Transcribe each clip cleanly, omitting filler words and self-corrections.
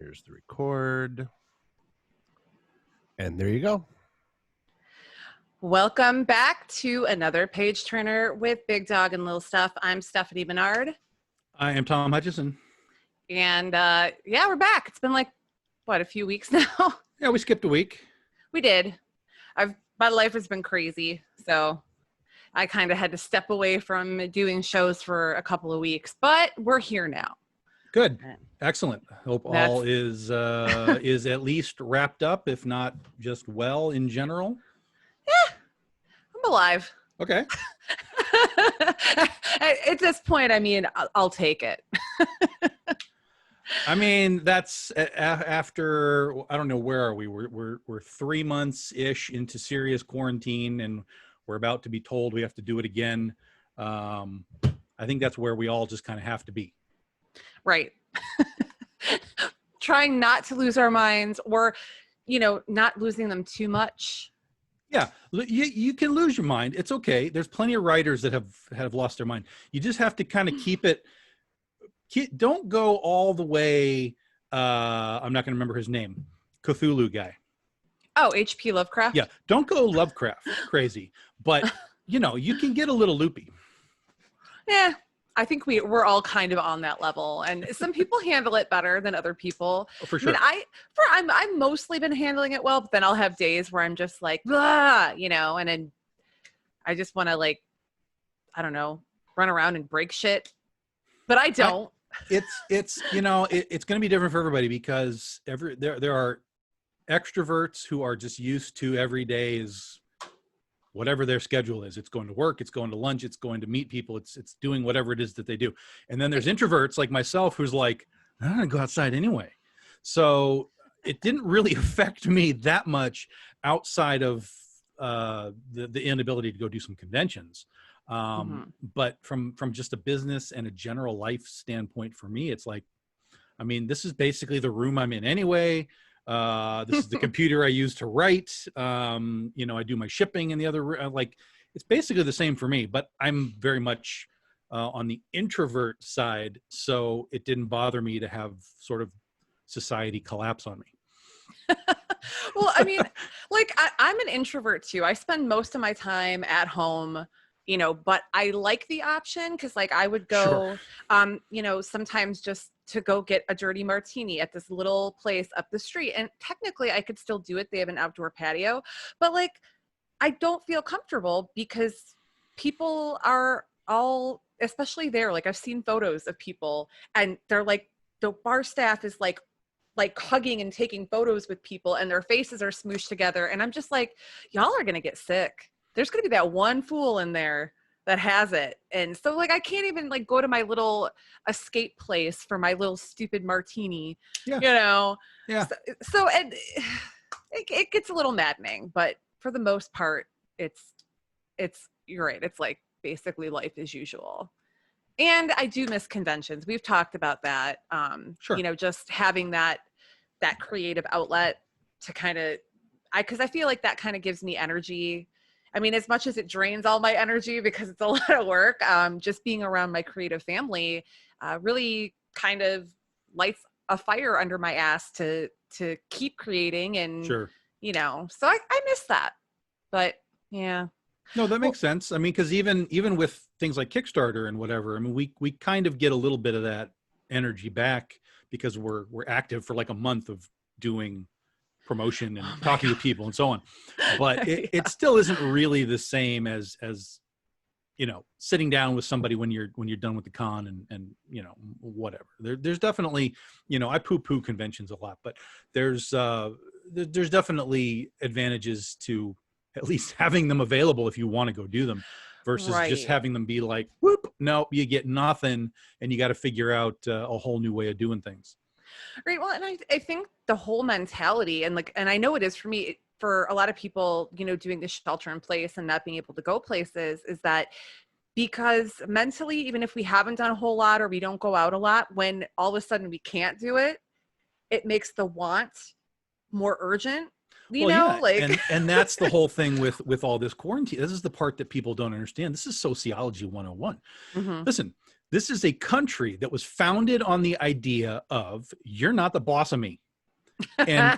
Here's the record. And there you go. Welcome back to another Page Turner with Big Dog and Little Stuff. I'm Stephanie Bernard. I am Tom Hutchison. And yeah, we're back. It's been like, what, a few weeks now? Yeah, we skipped a week. We did. My life has been crazy. So I kind of had to step away from doing shows for a couple of weeks, but we're here now. Good. Excellent. Hope all is at least wrapped up, if not just well in general. Yeah, I'm alive. Okay. At this point, I mean, I'll take it. I mean, that's after, I don't know, where are we? We're 3 months ish into serious quarantine, and we're about to be told we have to do it again. I think that's where we all just kind of have to be. Right. Trying not to lose our minds, or, not losing them too much. Yeah, you can lose your mind. It's okay. There's plenty of writers that have lost their mind. You just have to kind of don't go all the way. I'm not going to remember his name. Cthulhu guy. Oh, H.P. Lovecraft? Yeah, don't go Lovecraft crazy. But, you can get a little loopy. Yeah, I think we're all kind of on that level. And some people handle it better than other people. Oh, for sure. I've mostly been handling it well, but then I'll have days where I'm just like, blah, and then I just want to, I don't know, run around and break shit. But I don't. It's going to be different for everybody, because there are extroverts who are just used to every day is whatever their schedule is. It's going to work, it's going to lunch, it's going to meet people, it's doing whatever it is that they do. And then there's introverts like myself who's like, I'm gonna go outside anyway. So it didn't really affect me that much outside of the inability to go do some conventions. But from just a business and a general life standpoint, for me, it's like, I mean, this is basically the room I'm in anyway. This is the computer I use to write. I do my shipping in the other, it's basically the same for me, but I'm very much on the introvert side. So it didn't bother me to have sort of society collapse on me. Well, I mean, I'm an introvert too. I spend most of my time at home, but I like the option, because I would go, sometimes just to go get a dirty martini at this little place up the street. And technically I could still do it. They have an outdoor patio, but I don't feel comfortable because people are all, especially there, I've seen photos of people and they're the bar staff is like hugging and taking photos with people and their faces are smooshed together. And I'm just like, y'all are going to get sick. There's going to be that one fool in there that has it. And so I can't even go to my little escape place for my little stupid martini, Yeah. So and it gets a little maddening, but for the most part, it's you're right. It's basically life as usual. And I do miss conventions. We've talked about that. Sure. Just having that creative outlet to kind of, because I feel like that kind of gives me energy. I mean, as much as it drains all my energy because it's a lot of work, just being around my creative family really kind of lights a fire under my ass to keep creating. And, Sure. So I miss that. But yeah. No, that makes sense. I mean, because even with things like Kickstarter and whatever, I mean, we kind of get a little bit of that energy back because we're active for a month of doing promotion and talking to people and so on, but it still isn't really the same as sitting down with somebody when you're done with the con and whatever. There's definitely, I poo-poo conventions a lot, but there's definitely advantages to at least having them available if you want to go do them versus just having them be like, whoop, no, you get nothing and you got to figure out a whole new way of doing things. Right. Well, and I think the whole mentality and I know it is for me, for a lot of people, doing the shelter in place and not being able to go places, is that because mentally, even if we haven't done a whole lot or we don't go out a lot, when all of a sudden we can't do it, it makes the want more urgent. And that's the whole thing with all this quarantine. This is the part that people don't understand. This is sociology 101. Mm-hmm. Listen, This is a country that was founded on the idea of you're not the boss of me. And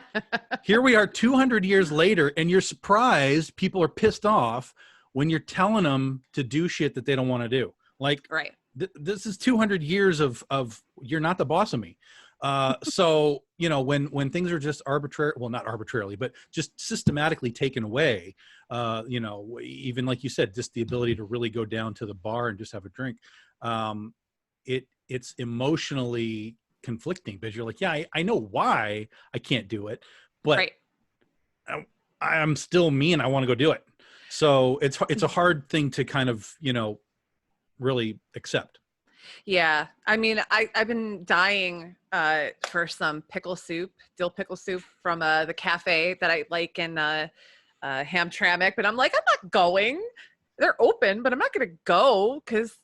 here we are 200 years later, and you're surprised people are pissed off when you're telling them to do shit that they don't want to do. Like, right. This is 200 years of you're not the boss of me. So, you know, when things are just arbitrary, well, not arbitrarily, but just systematically taken away, you know, even like you said, just the ability to really go down to the bar and just have a drink. It's emotionally conflicting because you're like, yeah, I know why I can't do it, but right. I'm still me and I want to go do it. So it's a hard thing to kind of, you know, really accept. Yeah. I mean, I've been dying for some dill pickle soup from the cafe that I like in Hamtramck, but I'm like, I'm not going. They're open, but I'm not going to go because,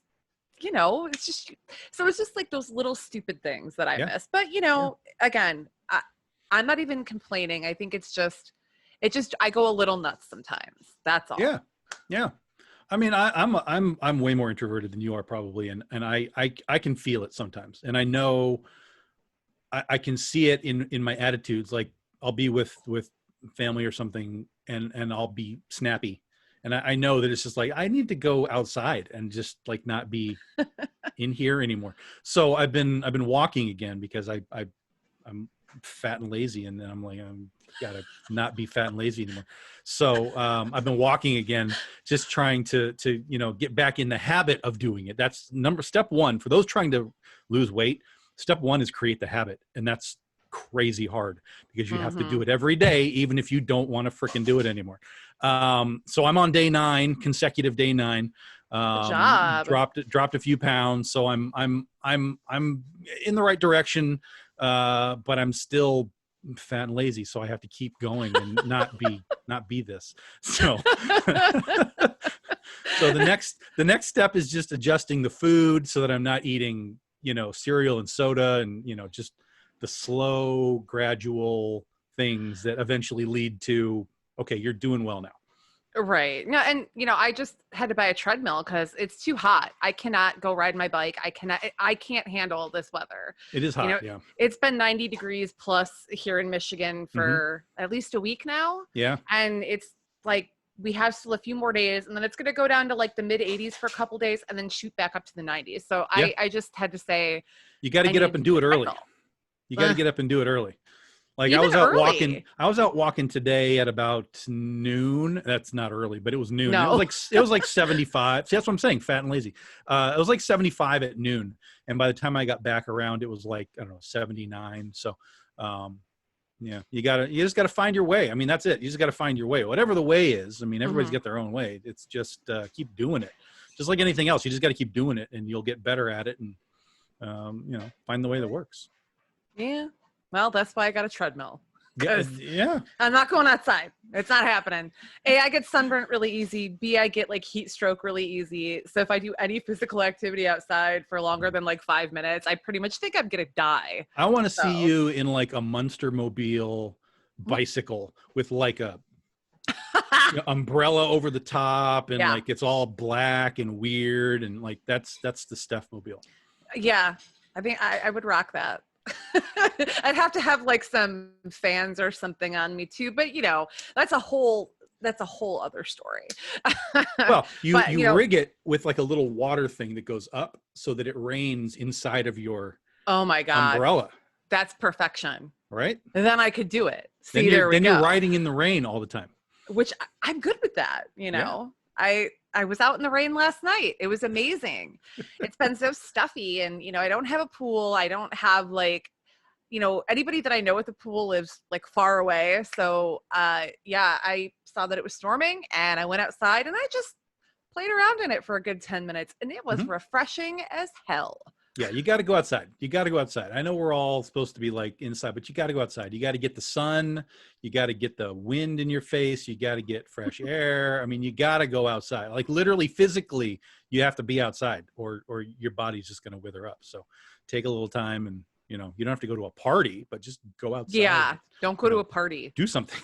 you know, it's just like those little stupid things that I miss. But, you know, again, I'm not even complaining. I think I go a little nuts sometimes. That's all. Yeah. Yeah. I mean, I'm way more introverted than you are probably. And I can feel it sometimes. And I know I can see it in my attitudes. Like I'll be with family or something and I'll be snappy. And I know that it's just like, I need to go outside and just like not be in here anymore. So I've been walking again because I'm fat and lazy. And then I'm like, I'm gotta not be fat and lazy anymore. So I've been walking again, just trying to you know, get back in the habit of doing it. That's step one for those trying to lose weight. Step one is create the habit, and that's crazy hard because you have to do it every day, even if you don't want to freaking do it anymore. So I'm on day 9, consecutive day 9. Good job. Dropped a few pounds, so I'm in the right direction, but I'm still fat and lazy, so I have to keep going and not be this. So so the next step is just adjusting the food so that I'm not eating, you know, cereal and soda and, you know, just the slow gradual things that eventually lead to, okay, you're doing well now. Right. No, and you know, I just had to buy a treadmill because it's too hot. I cannot go ride my bike. I can't handle this weather. It is hot. You know, yeah. It's been 90 degrees plus here in Michigan for at least a week now. Yeah. And it's like, we have still a few more days and then it's going to go down to like the mid 80s for a couple days and then shoot back up to the 90s. So I just had to say, you got to get up and do it early. You got to get up and do it early. Like I was out walking today at about noon. That's not early, but it was noon. No. It was like 75. See, that's what I'm saying. Fat and lazy. It was like 75 at noon. And by the time I got back around, it was like, I don't know, 79. So, yeah, you just gotta find your way. I mean, that's it. You just got to find your way, whatever the way is. I mean, everybody's got their own way. It's just, keep doing it. Just like anything else, you just got to keep doing it and you'll get better at it and, you know, find the way that works. Yeah. Well, that's why I got a treadmill. Yeah. I'm not going outside. It's not happening. A, I get sunburnt really easy. B, I get like heat stroke really easy. So if I do any physical activity outside for longer than like 5 minutes, I pretty much think I'm going to die. I want to see you in like a Munster Mobile bicycle with like a umbrella over the top and like it's all black and weird. And like, that's the Steph Mobile. Yeah. I think I would rock that. I'd have to have like some fans or something on me too, but you know, that's a whole other story. Well, you rig it with like a little water thing that goes up so that it rains inside of your oh my god umbrella. That's perfection, right? And then I could do it. See, then you're riding in the rain all the time, which I'm good with that. You know, I was out in the rain last night. It was amazing. It's been so stuffy and, you know, I don't have a pool. I don't have like, you know, anybody that I know at the pool lives like far away. So, I saw that it was storming and I went outside and I just played around in it for a good 10 minutes and it was refreshing as hell. Yeah, you got to go outside. I know we're all supposed to be like inside, but you got to go outside. You got to get the sun. You got to get the wind in your face. You got to get fresh air. I mean, you got to go outside. Like literally, physically, you have to be outside or your body's just going to wither up. So take a little time and, You know, you don't have to go to a party, but just go outside. Yeah. Don't go to know, a party. do something.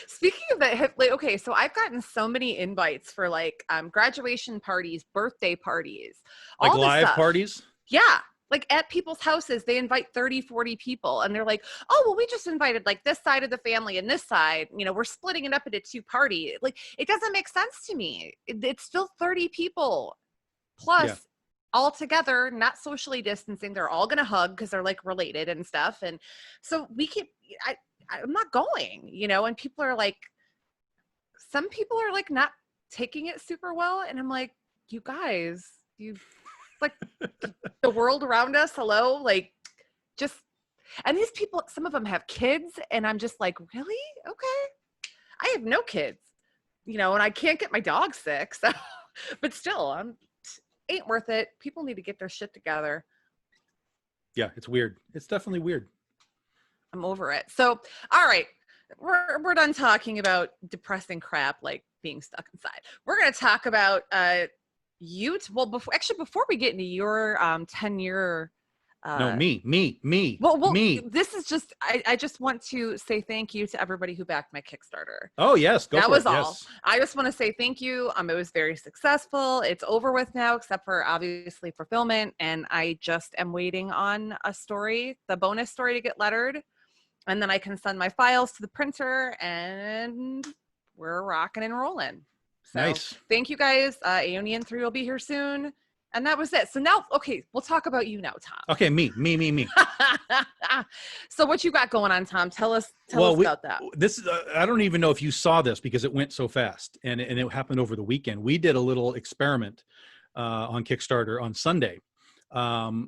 Speaking of that, like, okay, so I've gotten so many invites for like graduation parties, birthday parties, Like all this live stuff. parties. Yeah. Like at people's houses, they invite 30, 40 people and they're like, oh, well, we just invited like this side of the family and this side, you know, we're splitting it up into 2 parties. Like, it doesn't make sense to me. It's still 30 people plus all together, not socially distancing. They're all going to hug because they're like related and stuff. And so I'm not going, you know, and people are like, some people are like not taking it super well. And I'm like, you guys, you like the world around us. Hello. Like just, and these people, some of them have kids and I'm just like, really? Okay. I have no kids, you know, and I can't get my dog sick. So, but still, ain't worth it. People need to get their shit together. Yeah. It's weird. It's definitely weird. I'm over it. So, all right, we're done talking about depressing crap like being stuck inside. We're going to talk about well, before we get into your 10-year. No, me. Well, me. this is just, I just want to say thank you to everybody who backed my Kickstarter. Oh, yes. That was all. Yes. I just want to say thank you. It was very successful. It's over with now, except for obviously fulfillment. And I just am waiting on a story, the bonus story, to get lettered. And then I can send my files to the printer and we're rocking and rolling. So nice. Thank you guys. Aeonian 3 will be here soon. And that was it. So now, okay, we'll talk about you now, Tom. Okay, me. So what you got going on, Tom? Tell us about that. This is, I don't even know if you saw this because it went so fast and it happened over the weekend. We did a little experiment on Kickstarter on Sunday.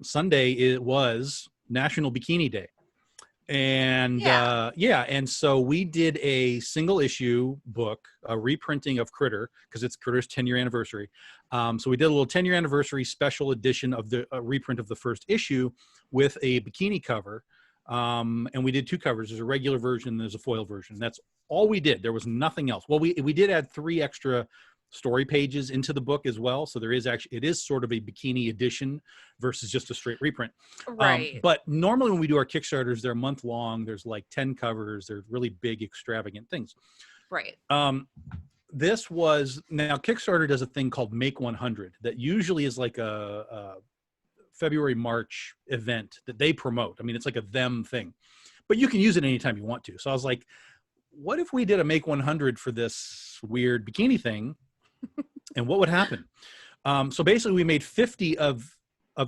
Sunday, it was National Bikini Day. And and so we did a single issue book, a reprinting of Critter, because it's Critter's 10-year anniversary. So we did a little 10-year anniversary special edition of the reprint of the first issue with a bikini cover. And we did 2 covers. There's a regular version and there's a foil version. That's all we did. There was nothing else. Well, we did add 3 extra story pages into the book as well. So it is sort of a bikini edition versus just a straight reprint. Right. But normally when we do our Kickstarters, they're a month long. There's like 10 covers. They're really big, extravagant things. Right. Now Kickstarter does a thing called Make 100 that usually is like a February, March event that they promote. I mean, it's like a them thing, but you can use it anytime you want to. So I was like, what if we did a Make 100 for this weird bikini thing? And what would happen? So basically we made 50 of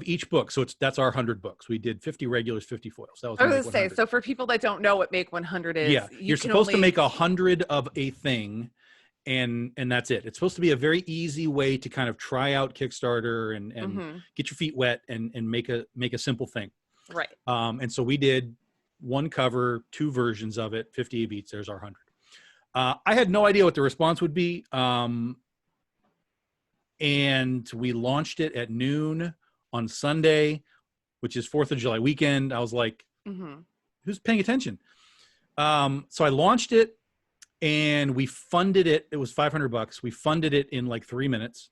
each book. So that's our 100 books. We did 50 regulars, 50 foils. That was I was going to say, so for people that don't know what Make 100 is, you're supposed to make 100 of a thing. And that's it. It's supposed to be a very easy way to kind of try out Kickstarter and get your feet wet and make a simple thing. Right. And so we did 1 cover, 2 versions of it, 50 of each. There's our 100. I had no idea what the response would be. And we launched it at noon on Sunday, which is 4th of July weekend. I was like, who's paying attention? So I launched it and we funded it. It was $500. We funded it in like 3 minutes.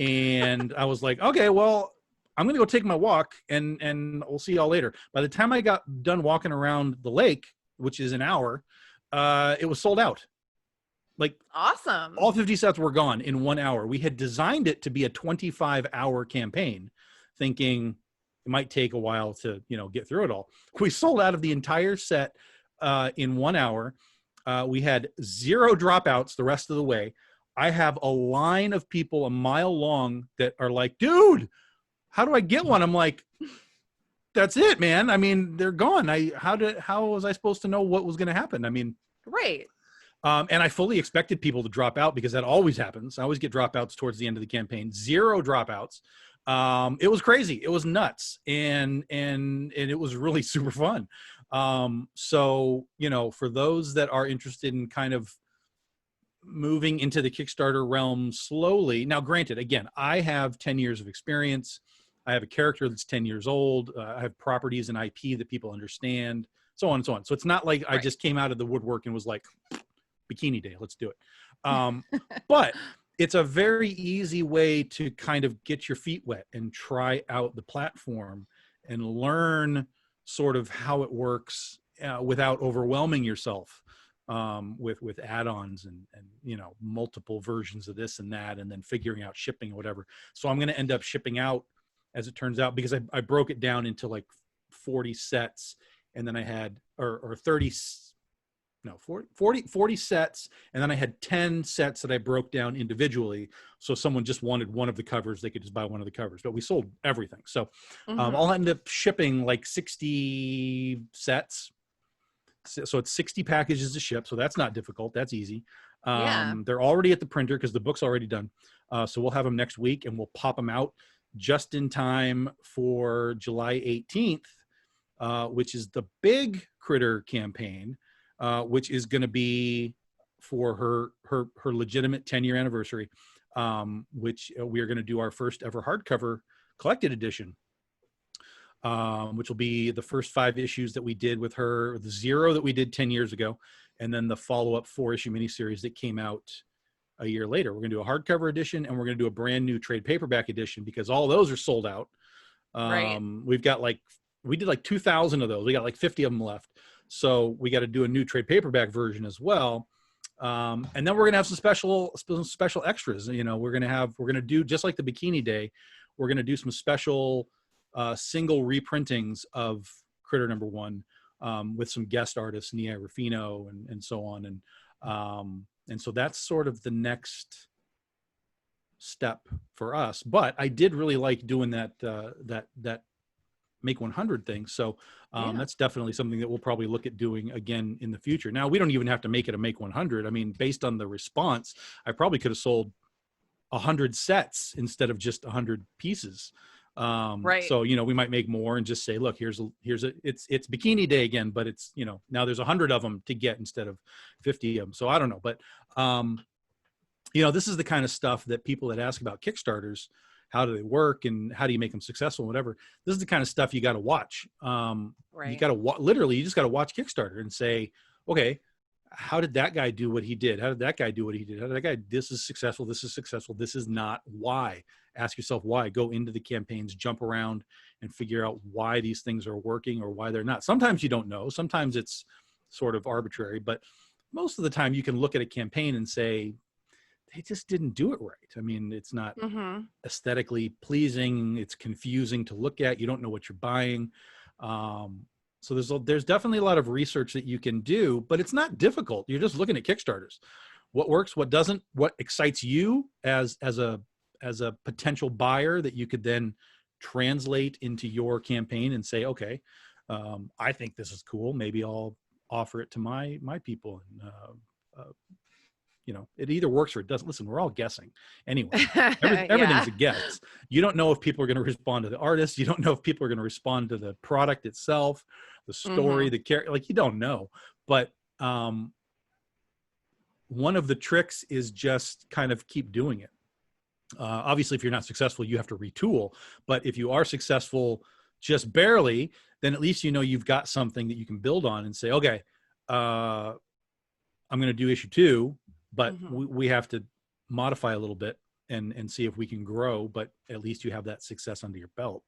And I was like, okay, well, I'm going to go take my walk and we'll see y'all later. By the time I got done walking around the lake, which is an hour, it was sold out. Like awesome. All 50 sets were gone in 1 hour. We had designed it to be a 25-hour campaign, thinking it might take a while to, get through it all. We sold out of the entire set in 1 hour. We had 0 dropouts the rest of the way. I have a line of people a mile long that are like, dude, how do I get one? I'm like, that's it, man. I mean, they're gone. How was I supposed to know what was going to happen? I mean, right. And I fully expected people to drop out because that always happens. I always get dropouts towards the end of the campaign. 0 dropouts. It was crazy. It was nuts. And it was really super fun. So, for those that are interested in kind of moving into the Kickstarter realm slowly. Now, granted, again, I have 10 years of experience. I have a character that's 10 years old. I have properties and IP that people understand, so on and so on. So it's not like I just came out of the woodwork and was like, Bikini Day, let's do it. But it's a very easy way to kind of get your feet wet and try out the platform and learn sort of how it works without overwhelming yourself with add-ons and multiple versions of this and that, and then figuring out shipping or whatever. So I'm going to end up shipping out, as it turns out, because I broke it down into like 40 sets, and then I had or 30 no 40 sets, and then I had 10 sets that I broke down individually. So if someone just wanted one of the covers, they could just buy one of the covers, but we sold everything. So I'll end up shipping like 60 sets. So it's 60 packages to ship. So that's not difficult. That's easy. They're already at the printer because the book's already done. So we'll have them next week, and we'll pop them out just in time for July 18th, which is the big Critter campaign, which is going to be for her legitimate 10-year anniversary, which we are going to do our first ever hardcover collected edition, which will be the first 5 issues that we did with her, the 0 that we did 10 years ago, and then the follow-up 4-issue miniseries that came out a year later. We're going to do a hardcover edition, and we're going to do a brand new trade paperback edition because all those are sold out. Right. We did like 2,000 of those. We got like 50 of them left. So we got to do a new trade paperback version as well. And then we're going to have some special extras. We're going to do, just like the Bikini Day, we're going to do some special single reprintings of Critter #1 with some guest artists, Nia Ruffino and so on. And so that's sort of the next step for us. But I did really like doing that Make 100 thing. So that's definitely something that we'll probably look at doing again in the future. Now, we don't even have to make it a Make 100. I mean, based on the response, I probably could have sold 100 sets instead of just 100 pieces. Right. So, we might make more and just say, look, it's Bikini Day again, but it's, now there's 100 of them to get instead of 50 of them. So I don't know, but, this is the kind of stuff that people that ask about Kickstarters, how do they work and how do you make them successful, whatever. This is the kind of stuff you got to watch. Right. You got to literally, you just got to watch Kickstarter and say, okay, how did that guy do what he did? How did that guy do what he did? How did that guy, this is successful. This is successful. This is not. Why? Ask yourself why. Go into the campaigns, jump around and figure out why these things are working or why they're not. Sometimes you don't know. Sometimes it's sort of arbitrary, but most of the time you can look at a campaign and say, they just didn't do it right. I mean, it's not aesthetically pleasing. It's confusing to look at. You don't know what you're buying. So there's definitely a lot of research that you can do, but it's not difficult. You're just looking at Kickstarters. What works, what doesn't, what excites you as a potential buyer that you could then translate into your campaign and say, okay, I think this is cool. Maybe I'll offer it to my people. And, it either works or it doesn't. Listen, we're all guessing anyway. Everything's a guess. You don't know if people are going to respond to the artist. You don't know if people are going to respond to the product itself, the story, the character. Like, you don't know. But one of the tricks is just kind of keep doing it. Obviously, if you're not successful, you have to retool. But if you are successful just barely, then at least you've got something that you can build on and say, okay, I'm going to do issue 2. But we have to modify a little bit and see if we can grow, but at least you have that success under your belt.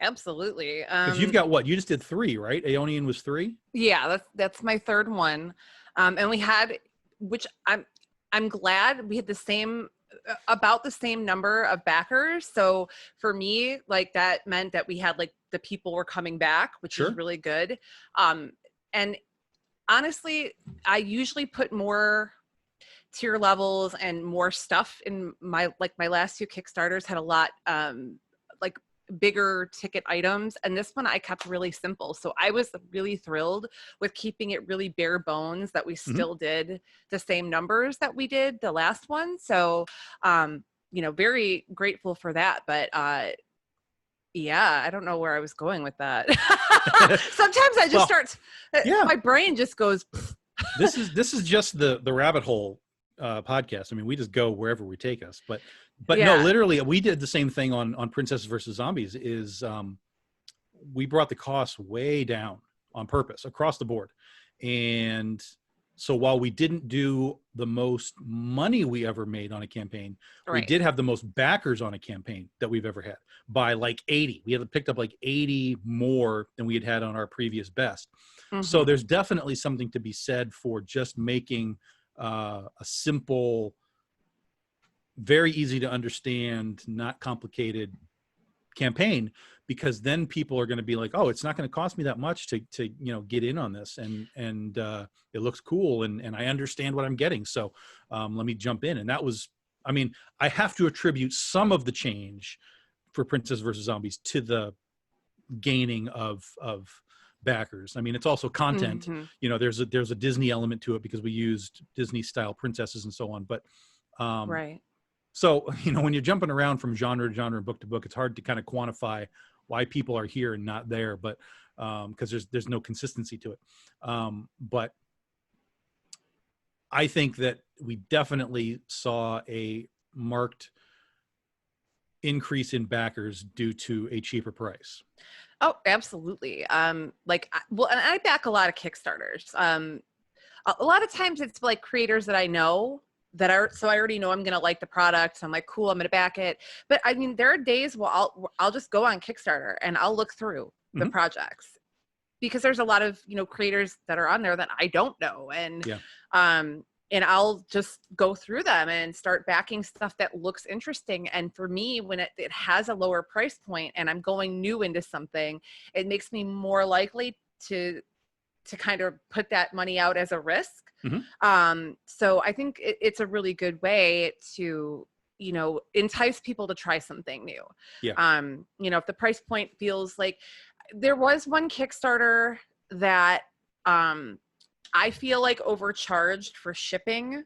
Absolutely. Because you've got what? You just did 3, right? Aeonian was 3? Yeah, that's my 3rd one. And we had, which I'm glad we had about the same number of backers. So for me, like, that meant that we had, like, the people were coming back, which is really good. And honestly, I usually put more tier levels and more stuff in my last 2 Kickstarters had a lot like bigger ticket items, and this one I kept really simple. So I was really thrilled with keeping it really bare bones, that we still did the same numbers that we did the last one. So very grateful for that. But yeah, I don't know where I was going with that. Sometimes I just my brain just goes. This is just the rabbit hole podcast. I mean, we just go wherever we take us. But no, literally, we did the same thing on Princesses versus Zombies. We brought the costs way down on purpose across the board, and So while we didn't do the most money we ever made on a campaign, we Right. did have the most backers on a campaign that we've ever had by like 80. We had picked up like 80 more than we had on our previous best. So there's definitely something to be said for just making a simple, very easy to understand, not complicated campaign, because then people are going to be like, oh, it's not going to cost me that much to get in on this, and it looks cool, and I understand what I'm getting, so let me jump in. And that was, I mean, I have to attribute some of the change for Princess versus Zombies to the gaining of backers. I mean, it's also content. There's a Disney element to it because we used Disney style princesses and so on, but Right. so, when you're jumping around from genre to genre and book to book, it's hard to kind of quantify why people are here and not there, but because there's no consistency to it. But I think that we definitely saw a marked increase in backers due to a cheaper price. Oh, absolutely. And I back a lot of Kickstarters. A lot of times it's like creators that I know so I already know I'm going to like the product. So I'm like, cool, I'm going to back it. But I mean, there are days where I'll just go on Kickstarter and I'll look through the projects, because there's a lot of, creators that are on there that I don't know. And I'll just go through them and start backing stuff that looks interesting. And for me, when it has a lower price point and I'm going new into something, it makes me more likely to kind of put that money out as a risk. So I think it's a really good way to, entice people to try something new. If the price point feels like, there was one Kickstarter that I feel like overcharged for shipping,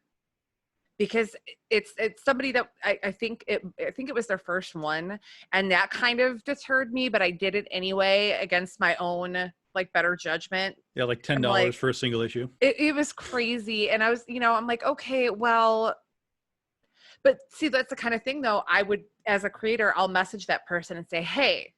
because it's somebody that I think it was their first one, and that kind of deterred me, but I did it anyway against my own better judgment. Yeah, like $10 for a single issue. It was crazy. And I was, I'm like, okay, well, but see, that's the kind of thing though, I would, as a creator, I'll message that person and say, hey,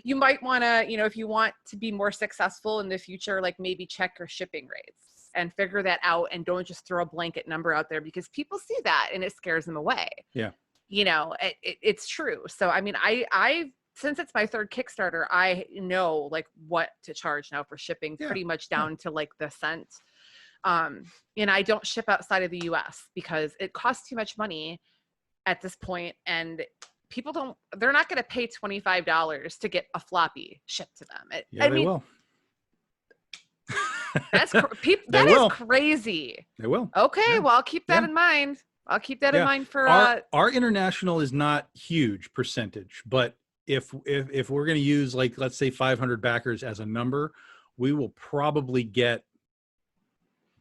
you might want to, if you want to be more successful in the future, maybe check your shipping rates and figure that out, and don't just throw a blanket number out there, because people see that and it scares them away. Yeah. It's true. So, I mean, I since it's my third Kickstarter, I know what to charge now for shipping, pretty much down to the cent. And I don't ship outside of the US because it costs too much money at this point, and they're not going to pay $25 to get a floppy shipped to them. They will. That is crazy. They will. Okay. Well, I'll keep that in mind. I'll keep that in mind for our international is not huge percentage, but if we're going to use let's say 500 backers as a number, we will probably get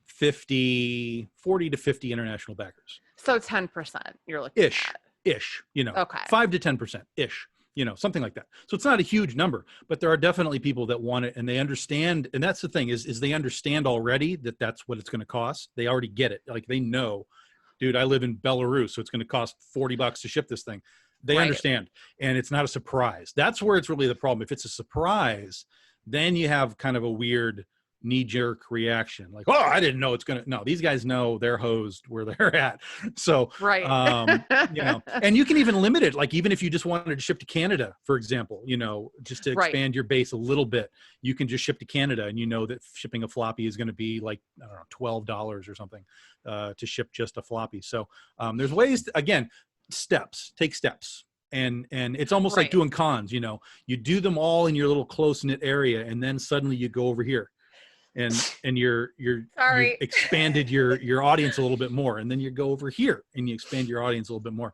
40 to 50 international backers. So 10% you're looking at. Ish, okay. 5 to 10% ish, something like that. So it's not a huge number, but there are definitely people that want it, and they understand. And that's the thing is they understand already that that's what it's going to cost. They already get it. They know, dude, I live in Belarus, so it's going to cost $40 to ship this thing. They understand, and it's not a surprise. That's where it's really the problem. If it's a surprise, then you have kind of a weird knee-jerk reaction, oh, I didn't know it's gonna. No, these guys know they're hosed where they're at. So and you can even limit it, even if you just wanted to ship to Canada, for example, just to expand your base a little bit, you can just ship to Canada, and that shipping a floppy is going to be I don't know, $12 or something to ship just a floppy. So there's ways again, take steps. And it's almost like doing cons, you do them all in your little close-knit area, and then suddenly you go over here and you've expanded your audience a little bit more, and then you go over here and you expand your audience a little bit more.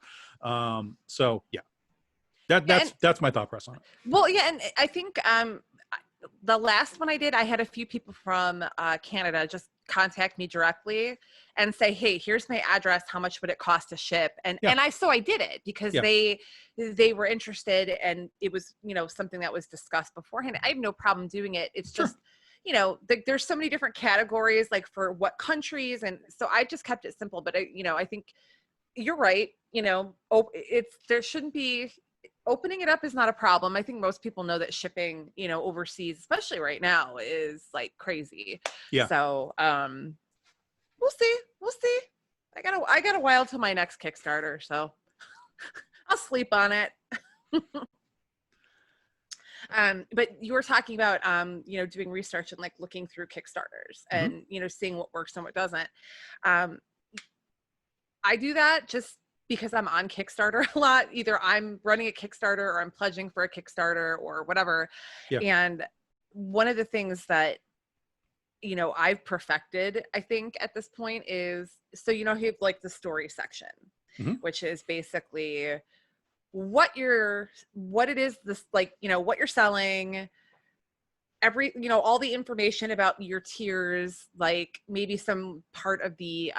So yeah, that's my thought process on it. Well, yeah, and I think the last one I did, I had a few people from Canada just contact me directly and say, hey, here's my address, how much would it cost to ship? And I did it because they were interested, and it was something that was discussed beforehand. I have no problem doing it. It's just there's so many different categories for what countries, and so I just kept it simple. But I think you're right. There shouldn't be opening it up is not a problem. I think most people know that shipping, overseas, especially right now, is like crazy. Yeah. So, we'll see. We'll see. I got a while till my next Kickstarter, so I'll sleep on it. But you were talking about, doing research and like looking through Kickstarters and, seeing what works and what doesn't. I do that just because I'm on Kickstarter a lot. Either I'm running a Kickstarter or I'm pledging for a Kickstarter or whatever. Yeah. And one of the things that, I've perfected, I think at this point is, so, you have like the story section, which is basically what it is, this, like, what you're selling, all the information about your tiers, like maybe some part of the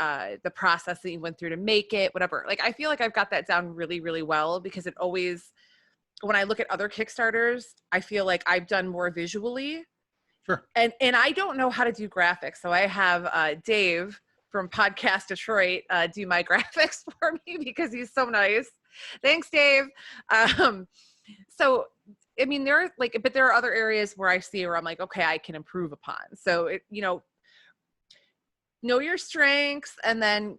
process that you went through to make it, whatever. Like, I feel like I've got that down really, really well, because it always, when I look at other Kickstarters, I feel like I've done more visually. Sure. And I don't know how to do graphics. So I have Dave from PodcastDetroit do my graphics for me, because he's so nice. Thanks, Dave. So, I mean, but there are other areas where I see where I'm like, okay, I can improve upon. So, know your strengths, and then,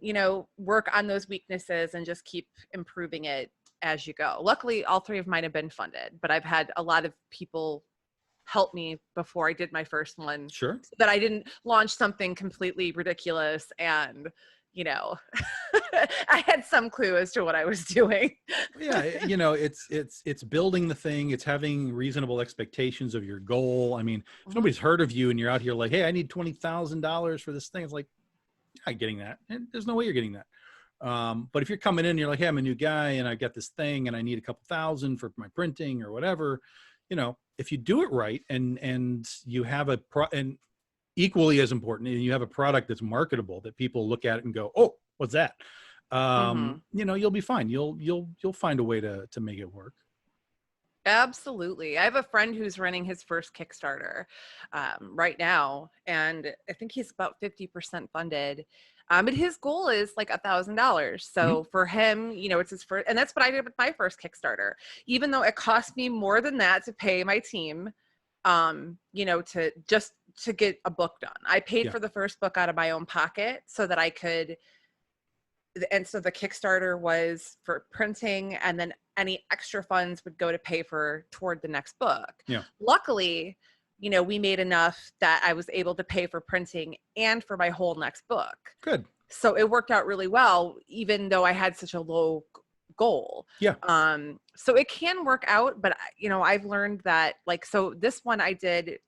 work on those weaknesses and just keep improving it as you go. Luckily, all three of mine have been funded, but I've had a lot of people help me before I did my first one. Sure. So that I didn't launch something completely ridiculous and, I had some clue as to what I was doing. Yeah, it's building the thing. It's having reasonable expectations of your goal. I mean, if nobody's heard of you and you're out here like, hey, I need $20,000 for this thing, it's like, you're not getting that. And there's no way you're getting that. But if you're coming in and you're like, hey, I'm a new guy and I got this thing and I need a couple thousand for my printing or whatever, if you do it right and you have and equally as important, and you have a product that's marketable, that people look at it and go, oh, what's that? You'll be fine. You'll find a way to make it work. Absolutely. I have a friend who's running his first Kickstarter right now, and I think he's about 50% funded. But his goal is like $1,000. So for him, it's his first, and that's what I did with my first Kickstarter. Even though it cost me more than that to pay my team, to get a book done. I paid for the first book out of my own pocket so that I could. And so the Kickstarter was for printing, and then any extra funds would go to pay toward the next book. Yeah. Luckily, we made enough that I was able to pay for printing and for my whole next book. Good. So it worked out really well, even though I had such a low goal. Yeah. So it can work out, but I've learned that, like, so this one I did,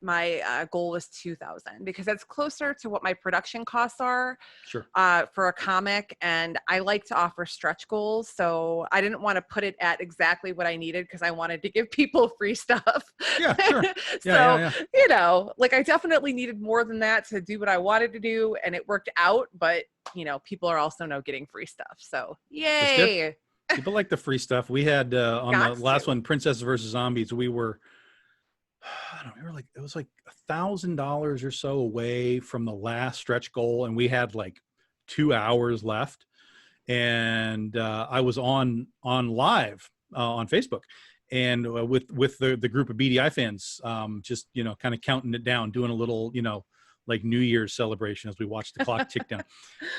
my goal was 2,000, because that's closer to what my production costs are. Sure. For a comic, and I like to offer stretch goals, so I didn't want to put it at exactly what I needed, because I wanted to give people free stuff. Yeah, sure. Like, I definitely needed more than that to do what I wanted to do, and it worked out. But people are also now getting free stuff, so yay! People like the free stuff. We had on the last one, Princess versus Zombies. We were like, it was like $1,000 or so away from the last stretch goal, and we had like 2 hours left. And I was on live on Facebook, and with the group of BDI fans, just kind of counting it down, doing a little like New Year's celebration as we watched the clock tick down.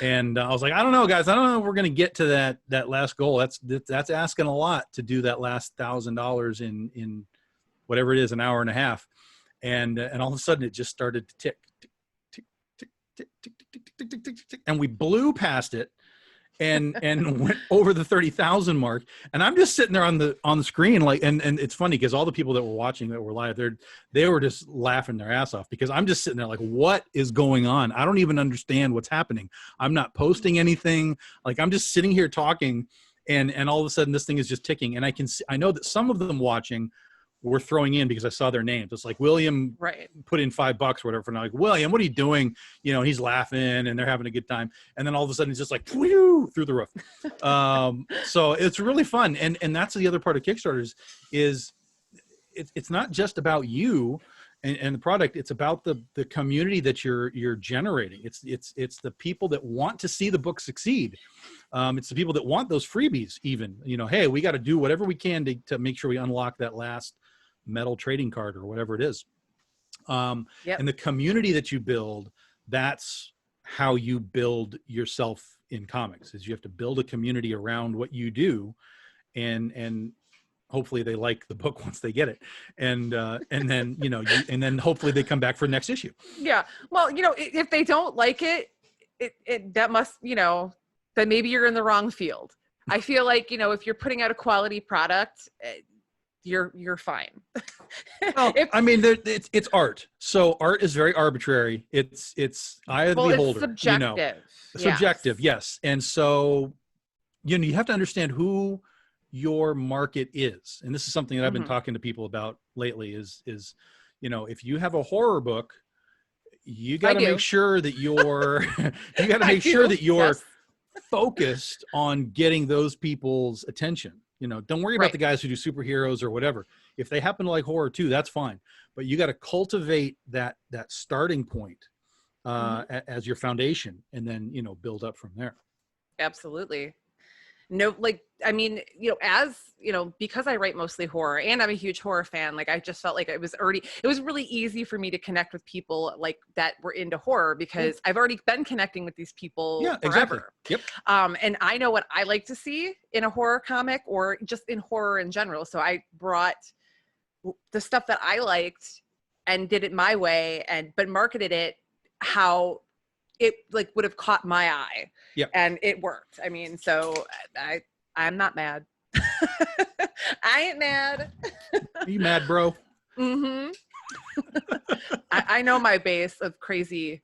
And I was like, I don't know, guys, I don't know if we're going to get to that last goal. That's asking a lot to do that last $1,000 in whatever it is, an hour and a half. And all of a sudden it just started to tick, tick, tick, tick, tick, tick, tick, tick, tick, tick, tick, and we blew past it and went over the 30,000 mark. And I'm just sitting there on the screen, like, and it's funny because all the people that were watching that were live, they were just laughing their ass off, because I'm just sitting there like, what is going on? I don't even understand what's happening. I'm not posting anything. Like, I'm just sitting here talking, and all of a sudden this thing is just ticking. And I know that some of them watching were throwing in because I saw their names. It's like, William put in $5 or whatever. And I'm like, William, what are you doing? He's laughing and they're having a good time. And then all of a sudden it's just like, whew, through the roof. So it's really fun. And that's the other part of Kickstarters is it's not just about you and the product. It's about the community that you're generating. It's the people that want to see the book succeed. It's the people that want those freebies even, hey, we got to do whatever we can to make sure we unlock that last metal trading card or whatever it is. And the community that you build, that's how you build yourself in comics, is you have to build a community around what you do, and hopefully they like the book once they get it, and then and then hopefully they come back for the next issue. Yeah, well, if they don't like it, that must, then maybe you're in the wrong field. I feel like, if you're putting out a quality product, you're fine. Well, it's art, so art is very arbitrary. It's eye of the beholder. It's subjective. Subjective, yes. And so you have to understand who your market is, and this is something that I've been talking to people about lately. Is if you have a horror book, you got to make sure that you're yes, focused on getting those people's attention. Don't worry about the guys who do superheroes or whatever. If they happen to like horror too, that's fine. But you got to cultivate that starting point as your foundation, and then, build up from there. Absolutely. No, because I write mostly horror and I'm a huge horror fan, I just felt like it was really easy for me to connect with people like that were into horror, because I've already been connecting with these people forever. Exactly. Yep. And I know what I like to see in a horror comic or just in horror in general. So I brought the stuff that I liked and did it my way, but marketed it how it would have caught my eye. Yeah. And it worked. So I'm not mad. I ain't mad. Are you mad, bro? Mm-hmm. I know my base of crazy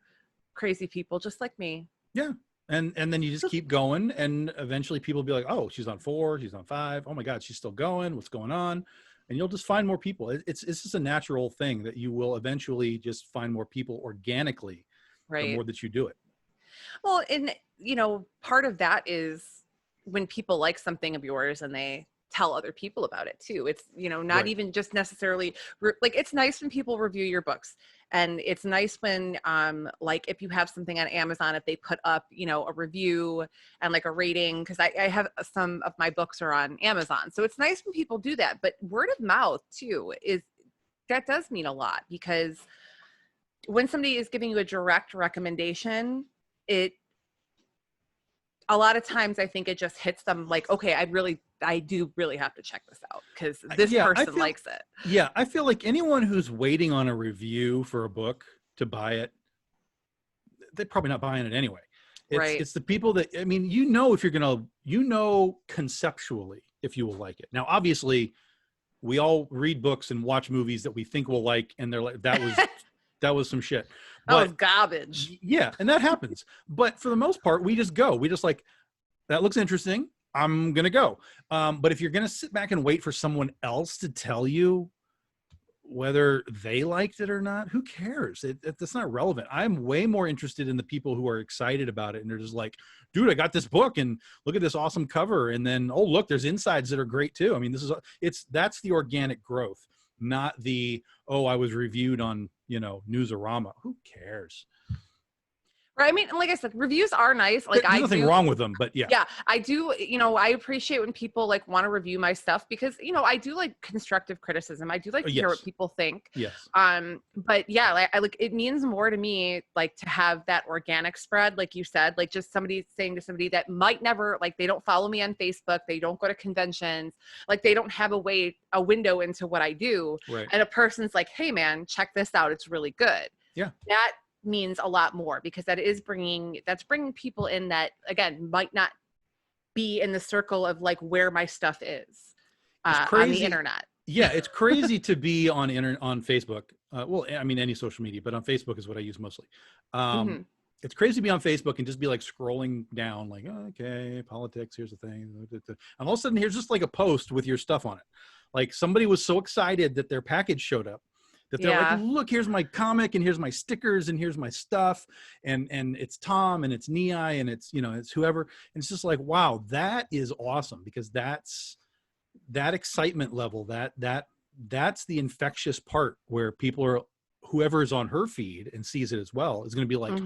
people just like me. Yeah. And then you just keep going, and eventually people will be like, oh, she's on 4, she's on 5. Oh my God, she's still going. What's going on? And you'll just find more people. It's just a natural thing that you will eventually just find more people organically. Right. The more that you do it. Well, and part of that is when people like something of yours and they tell other people about it too. It's, not even just necessarily it's nice when people review your books, and it's nice when if you have something on Amazon, if they put up, a review and a rating, because I have some of my books are on Amazon. So it's nice when people do that, but word of mouth too that does mean a lot, because when somebody is giving you a direct recommendation, a lot of times I think it just hits them okay, I do really have to check this out because this person likes it. Yeah. I feel like anyone who's waiting on a review for a book to buy it, they're probably not buying it anyway. It's the people that, if you're going to, conceptually, if you will like it. Now, obviously we all read books and watch movies that we think we'll like, and they're like, that was some shit. That was garbage. Yeah, and that happens. But for the most part, we just go. We just that looks interesting. I'm going to go. But if you're going to sit back and wait for someone else to tell you whether they liked it or not, who cares? That's not relevant. I'm way more interested in the people who are excited about it. And they're just like, dude, I got this book and look at this awesome cover. And then, oh, look, there's insides that are great too. That's the organic growth, not the, oh, I was reviewed on, Newsarama. Who cares? Right. Like I said, reviews are nice. There's nothing wrong with them, but yeah. Yeah, I do. I appreciate when people want to review my stuff, because, I do like constructive criticism. I do like to hear what people think. Yes. But yeah, it means more to me, to have that organic spread, like you said, just somebody saying to somebody that might never, they don't follow me on Facebook, they don't go to conventions, they don't have a window into what I do. Right. And a person's like, hey man, check this out. It's really good. Yeah. That means a lot more, because that's bringing people in that, again, might not be in the circle of like where my stuff is on the internet. Yeah, it's crazy to be on Facebook. Well, I mean, any social media, but on Facebook is what I use mostly. It's crazy to be on Facebook and just be like scrolling down, like, oh, okay, politics, here's the thing. And all of a sudden, here's just like a post with your stuff on it. Like somebody was so excited that their package showed up that they're like, look, here's my comic and here's my stickers and here's my stuff. And it's Tom and it's Nii and it's, you know, it's whoever. And it's just like, wow, that is awesome, because that's that excitement level, that's the infectious part where people are, whoever is on her feed and sees it as well is going to be like,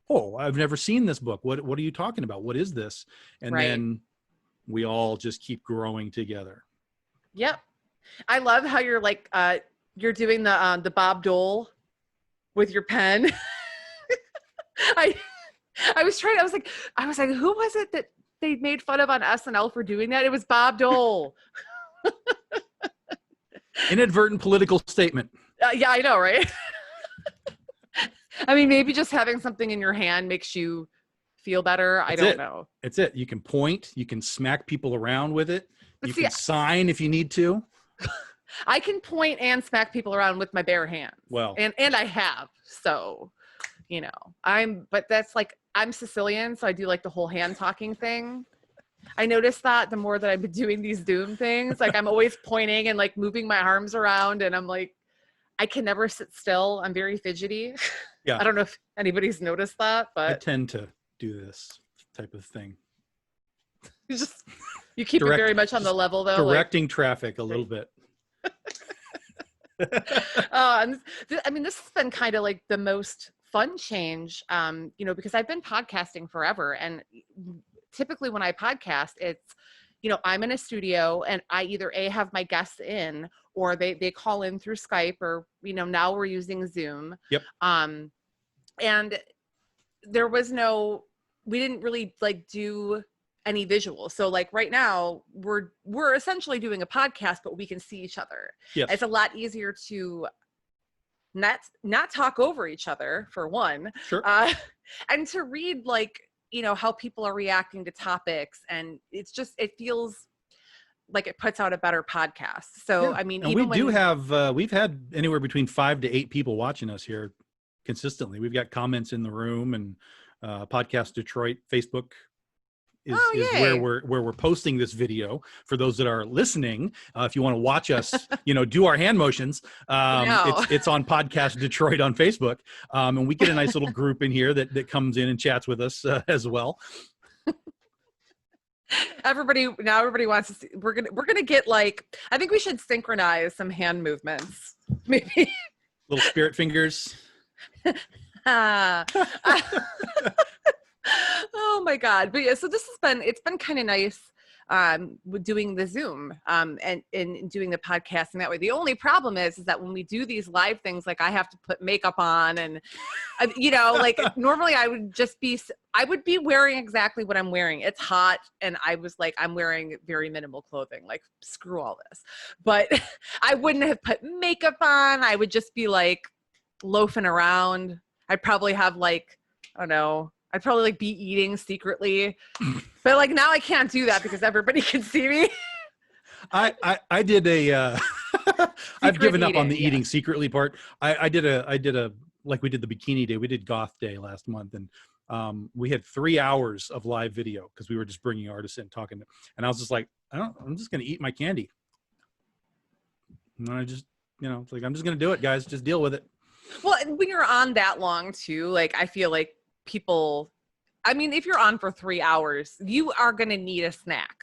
oh, I've never seen this book. What are you talking about? What is this? And Right. then we all just keep growing together. Yep. I love how you're like, you're doing the Bob Dole with your pen. I was like, who was it that they made fun of on SNL for doing that? It was Bob Dole. Inadvertent political statement. Yeah, I know, right? I mean, maybe just having something in your hand makes you feel better. I don't know. It's it. You can point, you can smack people around with it. You See, can sign if you need to. I can point and smack people around with my bare hands. Well, and I have. So, you know, but that's like, I'm Sicilian, so I do like the whole hand talking thing. I noticed that the more that I've been doing these Zoom things, like I'm always pointing and like moving my arms around, and I'm like, I can never sit still. I'm very fidgety. Yeah. I don't know if anybody's noticed that, but I tend to do this type of thing. You keep it very much on the level, though. Directing traffic a little bit. And I mean, this has been kind of like the most fun change, you know, because I've been podcasting forever, and typically when I podcast, it's, you know, I'm in a studio and I either have my guests in, or they call in through Skype, or, you know, now we're using Zoom. Yep. And we didn't really like do any visuals. So like right now we're essentially doing a podcast, but we can see each other. Yes. It's a lot easier to not talk over each other, for one. Sure. And to read, like, you know, how people are reacting to topics, and it feels like it puts out a better podcast. So, yeah. I mean, and we've had anywhere between 5 to 8 people watching us here consistently. We've got comments in the room, and Podcast Detroit Facebook is where we're posting this video for those that are listening. If you want to watch us, you know, do our hand motions. It's on Podcast Detroit on Facebook, and we get a nice little group in here that comes in and chats with us as well. Everybody wants to see. We're gonna get, like, I think we should synchronize some hand movements, maybe little spirit fingers. Oh my God. But yeah, so it's been kind of nice with doing the Zoom and doing the podcast in that way. The only problem is that when we do these live things, like I have to put makeup on, and you know, like normally I would be wearing exactly what I'm wearing. It's hot, and I was like, I'm wearing very minimal clothing, like screw all this. But I wouldn't have put makeup on. I would just be like loafing around. I'd probably have, like, I don't know, I'd probably like be eating secretly, but like now I can't do that because everybody can see me. I did I've given up on the eating secretly part. I did a like we did the bikini day. We did goth day last month, and we had 3 hours of live video because we were just bringing artists in talking. And I was just like, I'm just going to eat my candy. And I just, you know, it's like, I'm just going to do it, guys. Just deal with it. Well, and when you're on that long too, like I feel like people, I mean, if you're on for 3 hours, you are going to need a snack.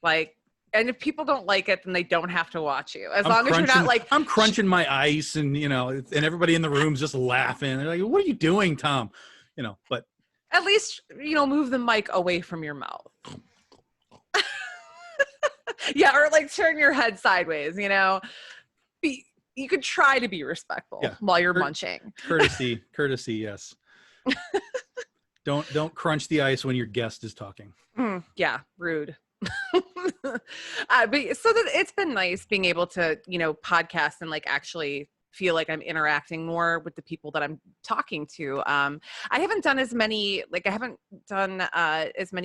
Like, and if people don't like it, then they don't have to watch you. As long as you're not like, I'm crunching my ice, and, you know, and everybody in the room's just laughing. They're like, what are you doing, Tom? You know, but at least, you know, move the mic away from your mouth. Yeah. Or like turn your head sideways, you know, you could try to be respectful while you're munching. Courtesy. Yes. Don't crunch the ice when your guest is talking. Yeah, rude. But so that it's been nice being able to, you know, podcast and like actually feel like I'm interacting more with the people that I'm talking to. I haven't done as many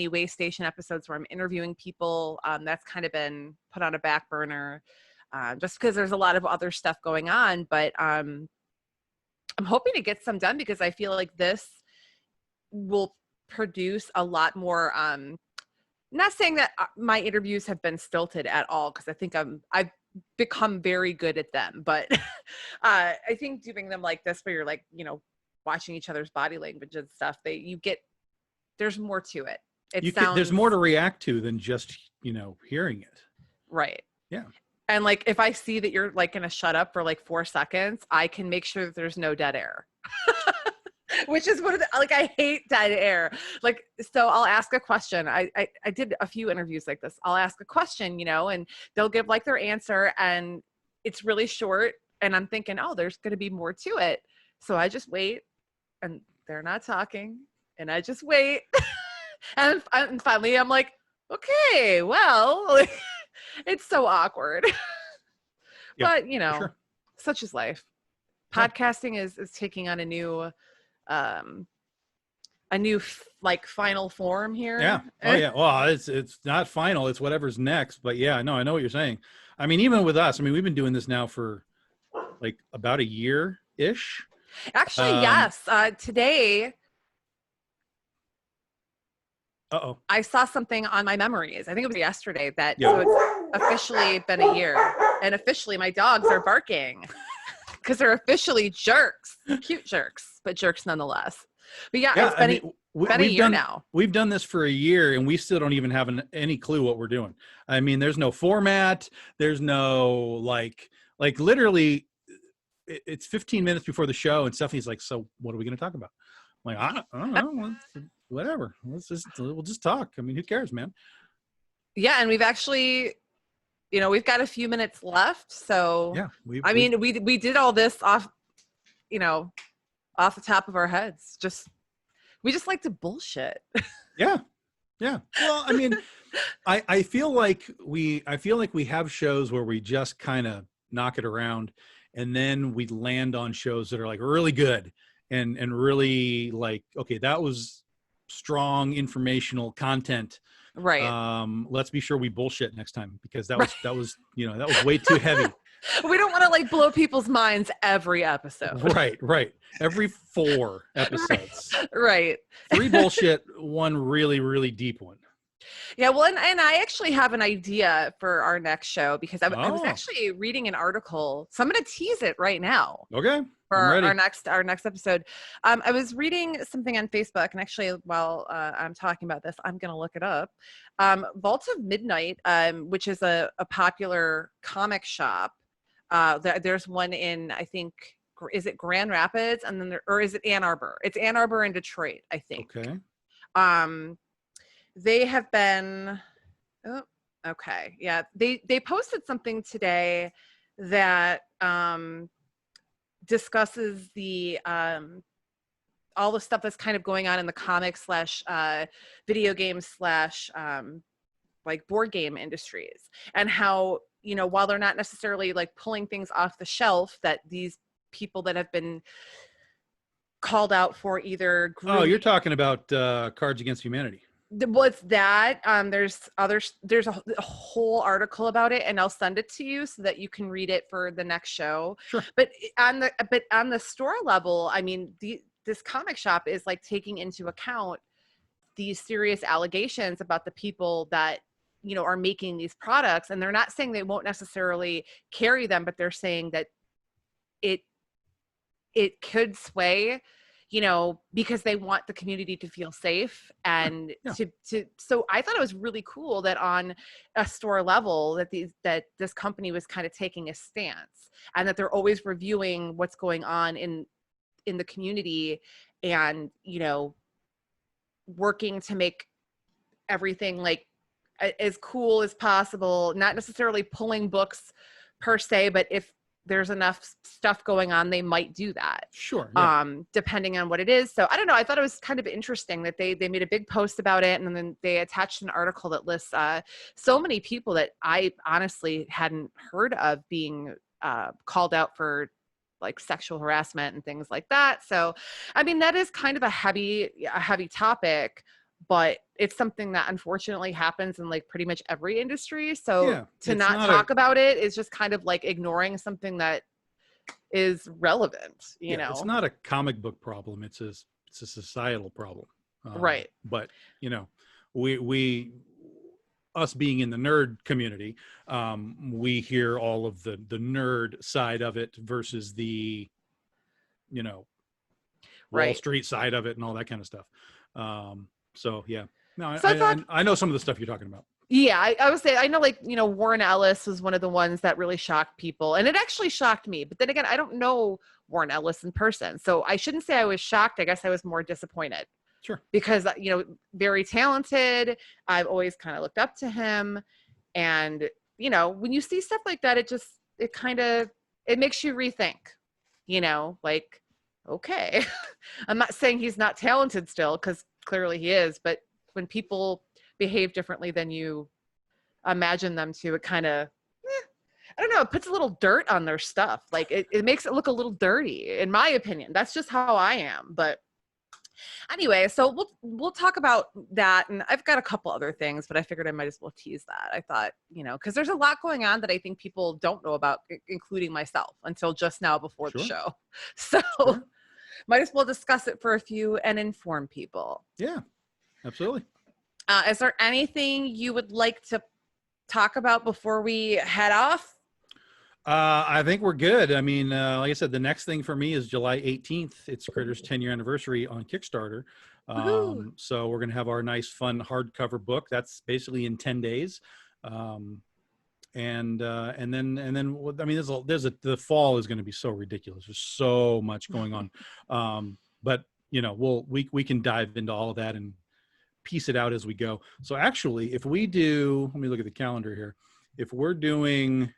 Way Station episodes where I'm interviewing people. That's kind of been put on a back burner. Just because there's a lot of other stuff going on, but I'm hoping to get some done because I feel like this will produce a lot more. Not saying that my interviews have been stilted at all, because I think I've become very good at them, but I think doing them like this, where you're like, you know, watching each other's body language and stuff, there's more to it. There's more to react to than just, you know, hearing it. Right. Yeah. And like, if I see that you're like going to shut up for like 4 seconds, I can make sure that there's no dead air. Which is what like I hate dead air. Like, so I'll ask a question. I did a few interviews like this. I'll ask a question, and they'll give like their answer, and it's really short. And I'm thinking, oh, there's going to be more to it. So I just wait, and they're not talking, and I just wait, and finally I'm like, okay, well, it's so awkward. Yeah, But sure. such is life. Yeah. Podcasting is taking on a new like final form here. Yeah. Oh yeah. Well, it's not final. It's whatever's next. But yeah, no, I know what you're saying. I mean, even with us, I mean, we've been doing this now for like about a year-ish. Actually, yes. Today, I saw something on my memories. I think it was yesterday so it's officially been a year. And officially my dogs are barking because they're officially jerks. Cute jerks, but jerks nonetheless. But yeah, it's been a year now. We've done this for a year and we still don't even have any clue what we're doing. I mean, there's no format. There's no like literally it's 15 minutes before the show and Stephanie's like, so what are we going to talk about? I'm like, I don't know. Whatever. We'll just talk. I mean, who cares, man? Yeah. And we've actually, we've got a few minutes left. So yeah, we did all this off the top of our heads. We just like to bullshit. Yeah. Well, I mean, I feel like we have shows where we just kind of knock it around and then we land on shows that are like really good and really like, okay, that was strong informational content. Right. Let's be sure we bullshit next time because that was way too heavy. We don't want to like blow people's minds every episode. Right. Every 4 episodes. Right. 3 bullshit, 1 really, really deep one. Yeah, well, and I actually have an idea for our next show because I was actually reading an article. So I'm going to tease it right now. Okay. For our next episode. I was reading something on Facebook, and actually while I'm talking about this, I'm going to look it up. Vault of Midnight, which is a popular comic shop. There's one in, I think, is it Grand Rapids? And then or is it Ann Arbor? It's Ann Arbor and Detroit, I think. Okay. They have been, okay. Yeah. They posted something today that, discusses the all the stuff that's kind of going on in the comic / video games / like board game industries, and how while they're not necessarily like pulling things off the shelf, that these people that have been called out for either you're talking about Cards Against Humanity. What's that? There's a whole article about it, and I'll send it to you so that you can read it for the next show. Sure. But on the store level, I mean, this comic shop is like taking into account these serious allegations about the people that are making these products, and they're not saying they won't necessarily carry them, but they're saying that it could sway. Because they want the community to feel safe and so I thought it was really cool that on a store level that this company was kind of taking a stance, and that they're always reviewing what's going on in the community and, working to make everything like as cool as possible, not necessarily pulling books per se, but if there's enough stuff going on, they might do that. Sure. Yeah. Depending on what it is. So I don't know. I thought it was kind of interesting that they made a big post about it. And then they attached an article that lists so many people that I honestly hadn't heard of being called out for like sexual harassment and things like that. So, I mean, that is kind of a heavy topic, but it's something that unfortunately happens in like pretty much every industry. So to not talk about it is just kind of like ignoring something that is relevant, you know. It's not a comic book problem. It's a societal problem. Right. But, we us being in the nerd community, we hear all of the nerd side of it versus the, Wall Street side of it and all that kind of stuff. So yeah, no, so I know some of the stuff you're talking about. Yeah, I would say, I know, like, Warren Ellis was one of the ones that really shocked people, and it actually shocked me. But then again, I don't know Warren Ellis in person. So I shouldn't say I was shocked. I guess I was more disappointed. Sure. Because, very talented. I've always kind of looked up to him. And, when you see stuff like that, it makes you rethink, like, okay, I'm not saying he's not talented still, because clearly he is, but when people behave differently than you imagine them to, it kind of, I don't know, it puts a little dirt on their stuff. Like it makes it look a little dirty, in my opinion. That's just how I am. But anyway, so we'll talk about that, and I've got a couple other things, but I figured I might as well tease that. I thought, because there's a lot going on that I think people don't know about, including myself, until just now before the show. So might as well discuss it for a few and inform people. Yeah, absolutely. Is there anything you would like to talk about before we head off? I think we're good. I mean, like I said, the next thing for me is July 18th. It's Critters 10-year anniversary on Kickstarter. So we're going to have our nice, fun hardcover book. That's basically in 10 days. And then, I mean, the fall is going to be so ridiculous. There's so much going on. But we can dive into all of that and piece it out as we go. So actually, if we do, let me look at the calendar here. If we're doing,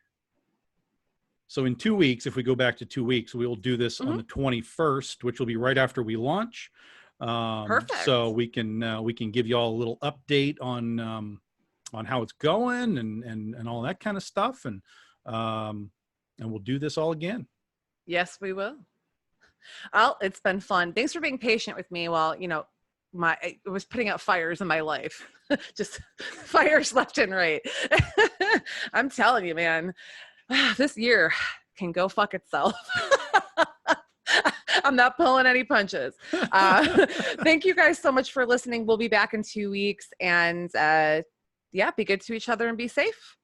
so in 2 weeks, if we go back to 2 weeks, we will do this on the 21st, which will be right after we launch. Perfect. So we can give you all a little update on how it's going and all that kind of stuff. And we'll do this all again. Yes, we will. Well, it's been fun. Thanks for being patient with me while, I was putting out fires in my life. Just fires left and right. I'm telling you, man, this year can go fuck itself. I'm not pulling any punches. Thank you guys so much for listening. We'll be back in 2 weeks, and be good to each other and be safe.